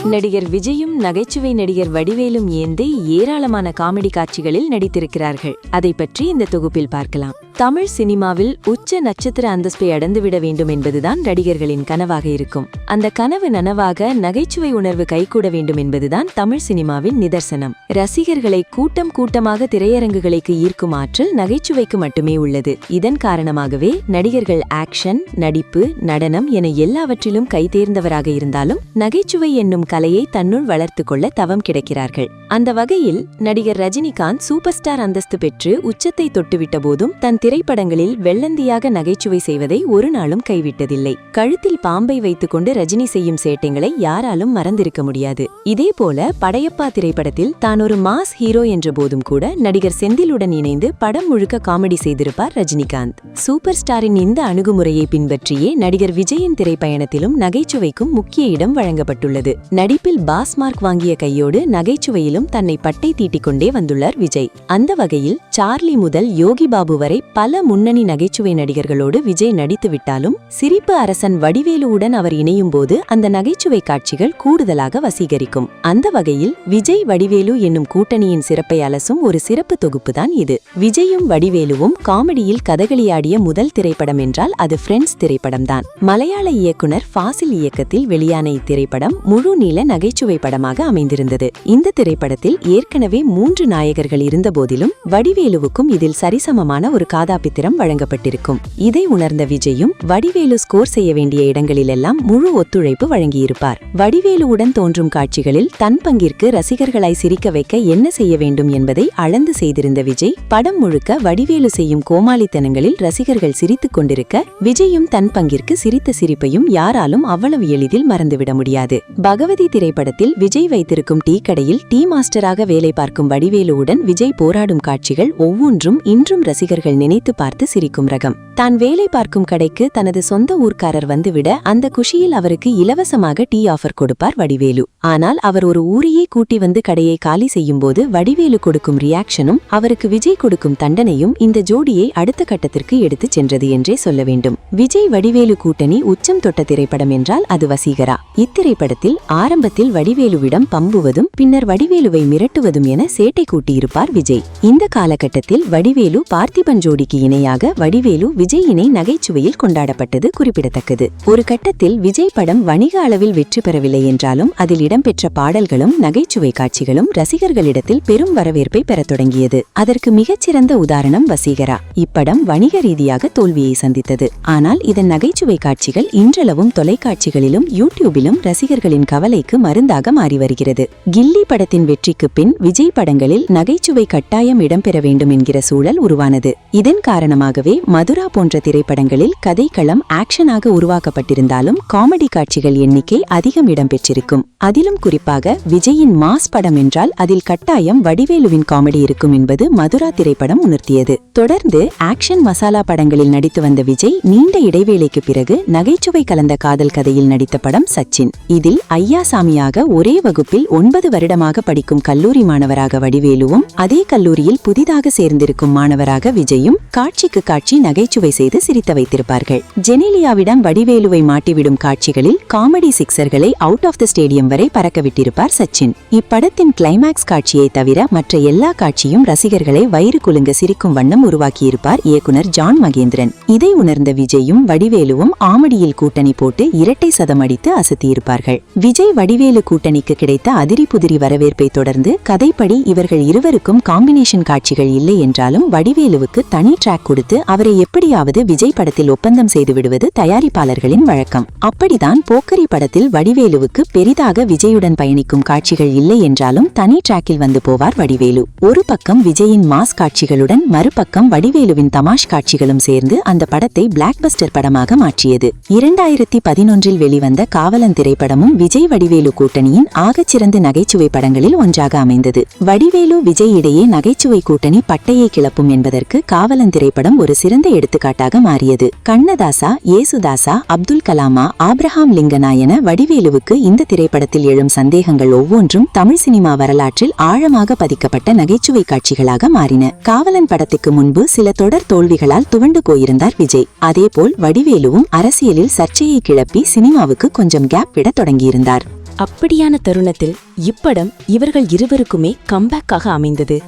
நடிகர் விஜயும் நகைச்சுவை நடிகர் வடிவேலும் ஏந்தி ஏராளமான காமெடி காட்சிகளில் நடித்திருக்கிறார்கள். அதை பற்றி இந்த தொகுப்பில் பார்க்கலாம். தமிழ் சினிமாவில் உச்ச நட்சத்திர அந்தஸ்தை அடைந்துவிட வேண்டும் என்பதுதான் நடிகர்களின் கனவாக இருக்கும். அந்த கனவு நனவாக நகைச்சுவை உணர்வு கைகூட வேண்டும் என்பதுதான் தமிழ் சினிமாவின் நிதர்சனம். ரசிகர்களை கூட்டம் கூட்டமாக திரையரங்குகளுக்கு ஈர்க்கும் ஆற்றல் நகைச்சுவைக்கு மட்டுமே உள்ளது. இதன் காரணமாகவே நடிகர்கள் ஆக்ஷன், நடிப்பு, நடனம் என எல்லாவற்றிலும் கைதேர்ந்தவராக இருந்தாலும் நகைச்சுவை என்னும் கலையை தன்னுள் வளர்த்து கொள்ள தவம் கிடைக்கிறார்கள். அந்த வகையில் நடிகர் ரஜினிகாந்த் சூப்பர் ஸ்டார் அந்தஸ்து பெற்று உச்சத்தை தொட்டுவிட்ட போதும் தன் திரைப்படங்களில் வெள்ளந்தியாக நகைச்சுவை செய்வதை ஒரு நாளும் கைவிட்டதில்லை. கழுத்தில் பாம்பை வைத்துக்கொண்டு ரஜினி செய்யும் சேட்டைகளை யாராலும் மறந்திருக்க முடியாது. இதேபோல படையப்பா திரைப்படத்தில் தான் ஒரு மாஸ் ஹீரோ என்ற போதும் கூட நடிகர் செந்திலுடன் இணைந்து படம் முழுக்க காமெடி செய்திருப்பார் ரஜினிகாந்த். சூப்பர் ஸ்டாரின் இந்த அணுகுமுறையை பின்பற்றியே நடிகர் விஜயின் திரைப்பயணத்திலும் நகைச்சுவைக்கும் முக்கிய இடம் வழங்கப்பட்டுள்ளது. நடிப்பில் பாஸ் மார்க் வாங்கிய கையோடு நகைச்சுவையிலும் தன்னை பட்டை தீட்டிக்கொண்டே வந்துள்ளார் விஜய். அந்த வகையில் சார்லி முதல் யோகி பாபு வரை பல முன்னணி நகைச்சுவை நடிகர்களோடு விஜய் நடித்துவிட்டாலும் சிரிப்பு அரசன் வடிவேலுவுடன் அவர் இணையும் போது அந்த நகைச்சுவை காட்சிகள் கூடுதலாக வசீகரிக்கும். அந்த வகையில் விஜய் வடிவேலு என்னும் கூட்டணியின் சிறப்பை அலசும் ஒரு சிறப்பு தொகுப்புதான் இது. விஜயும் வடிவேலுவும் காமெடியில் கதகளியாடிய முதல் திரைப்படம் என்றால் அது ஃப்ரெண்ட்ஸ் திரைப்படம்தான். மலையாள இயக்குனர் ஃபாசில் இயக்கத்தில் வெளியான இத்திரைப்படம் முழு நீள நகைச்சுவை படமாக அமைந்திருந்தது. இந்த திரைப்படத்தில் ஏற்கனவே 3 நாயகர்கள் இருந்த போதிலும் வடிவேலுவுக்கும் இதில் சரிசமமான ஒரு கதாபாத்திரம் வழங்கப்பட்டிருக்கும். இதை உணர்ந்த விஜயும் வடிவேலு ஸ்கோர் செய்ய வேண்டிய இடங்களிலெல்லாம் முழு ஒத்துழைப்பு வழங்கியிருப்பார். வடிவேலுவுடன் தோன்றும் காட்சிகளில் தன் பங்கிற்கு ரசிகர்களாய் சிரிக்க வைக்க என்ன செய்ய வேண்டும் என்பதை அளந்து செய்திருந்த விஜய் படம் முழுக்க வடிவேலு செய்யும் கோமாளித்தனங்களில் ரசிகர்கள் சிரித்துக் கொண்டிருக்க விஜயும் தன் பங்கிற்கு சிரித்த சிரிப்பையும் யாராலும் அவ்வளவு எளிதில் மறந்துவிட முடியாது. பகவதி திரைப்படத்தில் விஜய் வைத்திருக்கும் டீ கடையில் டீ மாஸ்டராக வேலை பார்க்கும் வடிவேலுவுடன் விஜய் போராடும் காட்சிகள் ஒவ்வொன்றும் இன்றும் ரசிகர்கள் நினைத்து பார்த்து சிரிக்கும் ரகம். தான் வேலை பார்க்கும் கடைக்கு தனது சொந்த ஊர்க்காரர் வந்துவிட அந்த குஷியில் அவருக்கு இலவசமாக டீ ஆஃபர் கொடுப்பார் வடிவேலு. ஆனால் அவர் ஒரு ஊரையே கூட்டி வந்து கடையை காலி செய்யும் போது வடிவேலு கொடுக்கும் ரியாக்ஷனும் அவருக்கு விஜய் கொடுக்கும் தண்டனையும் இந்த ஜோடியை அடுத்த கட்டத்திற்கு எடுத்துச் சென்றது என்றே சொல்ல வேண்டும். விஜய் வடிவேலு கூட்டணி உச்சம் தொட்ட திரைப்படம் என்றால் அது வசீகரா. இத்திரைப்படத்தில் ஆரம்பத்தில் வடிவேலுவிடம் பம்புவதும் பின்னர் வடிவேலுவை மிரட்டுவதும் என சேட்டை கூட்டியிருப்பார் விஜய். இந்த காலகட்டத்தில் வடிவேலு பார்த்திபன் ஜோடிக்கு இணையாக வடிவேலு விஜய் இணை நகைச்சுவையில் கொண்டாடப்பட்டது குறிப்பிடத்தக்கது. ஒரு கட்டத்தில் விஜய் படம் வணிக அளவில் வெற்றி பெறவில்லை என்றாலும் அதில் இடம்பெற்ற பாடல்களும் நகைச்சுவை காட்சிகளும் ரசிகர்களிடத்தில் பெரும் வரவேற்பை பெறத் தொடங்கியது. அதற்கு மிகச்சிறந்த உதாரணம் வசீகரா. இப்படம் வணிக ரீதியாக தோல்வியை சந்தித்தது. ஆனால் இதன் நகைச்சுவை காட்சிகள் இன்றளவும் தொலைக்காட்சிகளிலும் யூடியூபிலும் ரசிகர்களின் கவலைக்கு மருந்தாக மாறி வருகிறது. கில்லி படத்தின் வெற்றிக்கு பின் விஜய் படங்களில் நகைச்சுவை கட்டாயம் இடம்பெற வேண்டும் என்கிற சூழல் உருவானது. இதன் காரணமாகவே மதுரா போன்ற திரைப்படங்களில் கதைக்களம் ஆக்ஷனாக உருவாக்கப்பட்டிருந்தாலும் காமெடி காட்சிகள் எண்ணிக்கை அதிகம் இடம்பெற்றிருக்கும். அதிலும் குறிப்பாக விஜயின் மாஸ் படம் என்றால் அதில் கட்டாயம் வடிவேலுவின் காமெடி இருக்கும் என்பது மதுரா திரைப்படம் உணர்த்தியது. தொடர்ந்து ஆக்ஷன் மசாலா படங்களில் நடித்து வந்த விஜய் நீண்ட இடைவேளைக்கு பிறகு நகைச்சுவை கலந்த காதல் கதையில் நடித்த படம் சச்சின். இதில் ஐயாசாமியாக ஒரே வகுப்பில் 9 வருடமாக படிக்கும் கல்லூரி மாணவராக வடிவேலுவும் அதே கல்லூரியில் புதிதாக சேர்ந்திருக்கும் மாணவராக விஜயும் காட்சிக்கு காட்சி நகைச்சுவை செய்து சிரித்த வைத்திருப்பார்கள். ஜெனிலியாவிடம் வடிவேலுவை மாட்டிவிடும் காட்சிகளில் காமெடி சிக்ஸர்களை அவுட் ஆஃப் த ஸ்டேடியம் வரை பறக்கவிட்டிருப்பார் சச்சின். இப்படத்தின் கிளைமாக்ஸ் காட்சியை தவிர மற்ற எல்லா காட்சியும் ரசிகர்களை வயிறு குலுங்க சிரிக்கும் வண்ணம் உருவாக்கியிருப்பார் இயக்குனர் ஜான் மகேந்திரன். இதை உணர்ந்த விஜயும் வடிவேலுவும் ஆமடியில் கூட்டணி போட்டு இரட்டை சதம் அடித்து அசத்தியிருப்பார்கள். விஜய் வடிவேலு கூட்டணிக்கு கிடைத்த அதிரி புதிரி வரவேற்பை தொடர்ந்து கதைப்படி இவர்கள் இருவருக்கும் காம்பினேஷன் காட்சிகள் இல்லை என்றாலும் வடிவேலுவுக்கு தனி ட்ராக் கொடுத்து அவரை எப்படியாவது விஜய் படத்தில் ஒப்பந்தம் செய்து விடுவது தயாரிப்பாளர்களின் வழக்கம். அப்படிதான் போக்கரி படத்தில் வடிவேலுவுக்கு பெரிதாக விஜயுடன் பயணிக்கும் காட்சிகள் இல்லை என்றாலும் தனி டிராக்கில் வந்து போவார் வடிவேலு. ஒரு பக்கம் விஜயின் மாஸ் காட்சிகளுடன் மறுபக்கம் வடிவேலுவின் தமாஷ் காட்சிகளும் சேர்ந்து அந்த படத்தை பிளாக்பஸ்டர் படமாக மாற்றியது. 2011 வெளிவந்த காவலன் திரைப்படமும் விஜய் வடிவேலு கூட்டணியின் ஆகச்சிறந்த நகைச்சுவை படங்களில் ஒன்றாக அமைந்தது. வடிவேலு விஜய் இடையே நகைச்சுவை கூட்டணி பட்டையை கிளப்பும் என்பதற்கு காவலன் காவலன் திரைப்படம் ஒரு சிறந்த எடுத்துக்காட்டாக மாறியது. கண்ணதாசா, ஏசுதாசா, அப்துல் கலாமா, ஆப்ரஹாம் லிங்கனா என வடிவேலுவுக்கு இந்த திரைப்படத்தில் எழும் சந்தேகங்கள் ஒவ்வொன்றும் தமிழ் சினிமா வரலாற்றில் ஆழமாக பதிக்கப்பட்ட நகைச்சுவை காட்சிகளாக மாறின. காவலன் படத்துக்கு முன்பு சில தொடர் தோல்விகளால் துவண்டு போயிருந்தார் விஜய். அதேபோல் வடிவேலுவும் அரசியலில் சர்ச்சையை கிளப்பி சினிமாவுக்கு கொஞ்சம் கேப் விட தொடங்கியிருந்தார். அப்படியான தருணத்தில் இப்படம் இவர்கள் இருவருக்குமே கம்பேக்காக அமைந்தது.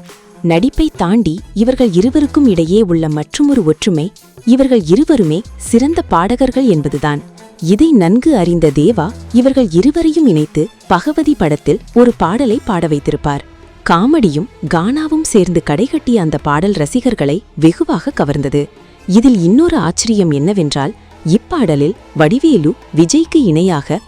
நடிப்பை தாண்டி இவர்கள் இருவருக்கும் இடையே உள்ள மற்றுமொரு ஒற்றுமை, இவர்கள் இருவருமே சிறந்த பாடகர்கள் என்பதுதான். இதை நன்கு அறிந்த தேவா இவர்கள் இருவரையும் இணைத்து பகவதி படத்தில் ஒரு பாடலை பாட வைத்திருப்பார். காமெடியும் கானாவும் சேர்ந்து கடைகட்டிய அந்த பாடல் ரசிகர்களை வெகுவாக கவர்ந்தது. இதில் இன்னொரு ஆச்சரியம் என்னவென்றால், இப்பாடலில் வடிவேலு விஜய்க்கு இணையாக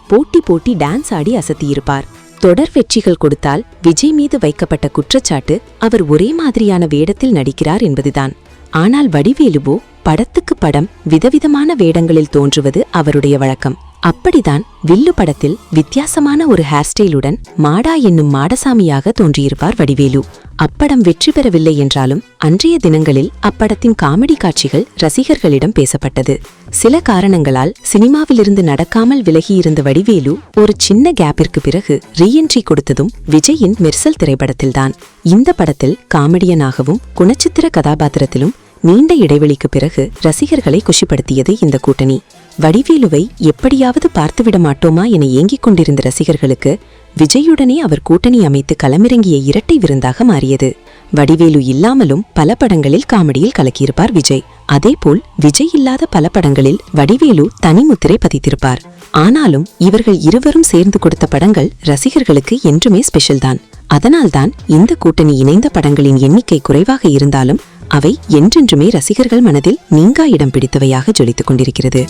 போட்டி டான்ஸ் ஆடி அசத்தியிருப்பார். தொடர் வெற்றிகள் கொடுத்தால் விஜய் மீது வைக்கப்பட்ட குற்றச்சாட்டு அவர் ஒரே மாதிரியான வேடத்தில் நடிக்கிறார் என்பதுதான். ஆனால் வடிவேலுவோ படத்துக்கு படம் விதவிதமான வேடங்களில் தோன்றுவது அவருடைய வழக்கம். அப்படிதான் வில்லு படத்தில் வித்தியாசமான ஒரு ஹேர்ஸ்டைலுடன் மாடா என்னும் மாடசாமியாக தோன்றியிருப்பார் வடிவேலு. அப்படம் வெற்றி பெறவில்லை என்றாலும் அன்றைய தினங்களில் அப்படத்தின் காமெடி காட்சிகள் ரசிகர்களிடம் பேசப்பட்டது. சில காரணங்களால் சினிமாவிலிருந்து நடக்காமல் விலகியிருந்த வடிவேலு ஒரு சின்ன கேப்பிற்கு பிறகு ரீஎன்ட்ரி கொடுத்ததும் விஜயின் மெர்சல் திரைப்படத்தில்தான். இந்த படத்தில் காமெடியனாகவும் குணச்சித்திர கதாபாத்திரத்திலும் நீண்ட இடைவெளிக்கு பிறகு ரசிகர்களை குஷிப்படுத்தியது இந்த கூட்டணி. வடிவேலுவை எப்படியாவது பார்த்துவிட மாட்டோமா என ஏங்கிக் கொண்டிருந்த ரசிகர்களுக்கு விஜயுடனே அவர் கூட்டணி அமைத்து களமிறங்கிய இரட்டை விருந்தாக மாறியது. வடிவேலு இல்லாமலும் பல படங்களில் காமெடியில் கலக்கியிருப்பார் விஜய். அதேபோல் விஜய் இல்லாத பல படங்களில் வடிவேலு தனிமுத்திரை பதித்திருப்பார். ஆனாலும் இவர்கள் இருவரும் சேர்ந்து கொடுத்த படங்கள் ரசிகர்களுக்கு என்றுமே ஸ்பெஷல் தான். அதனால்தான் இந்த கூட்டணி இணைந்த படங்களின் எண்ணிக்கை குறைவாக இருந்தாலும் அவை என்றென்றுமே ரசிகர்கள் மனதில் நீங்கா இடம் பிடித்தவையாக ஜொலித்துக் கொண்டிருக்கிறது.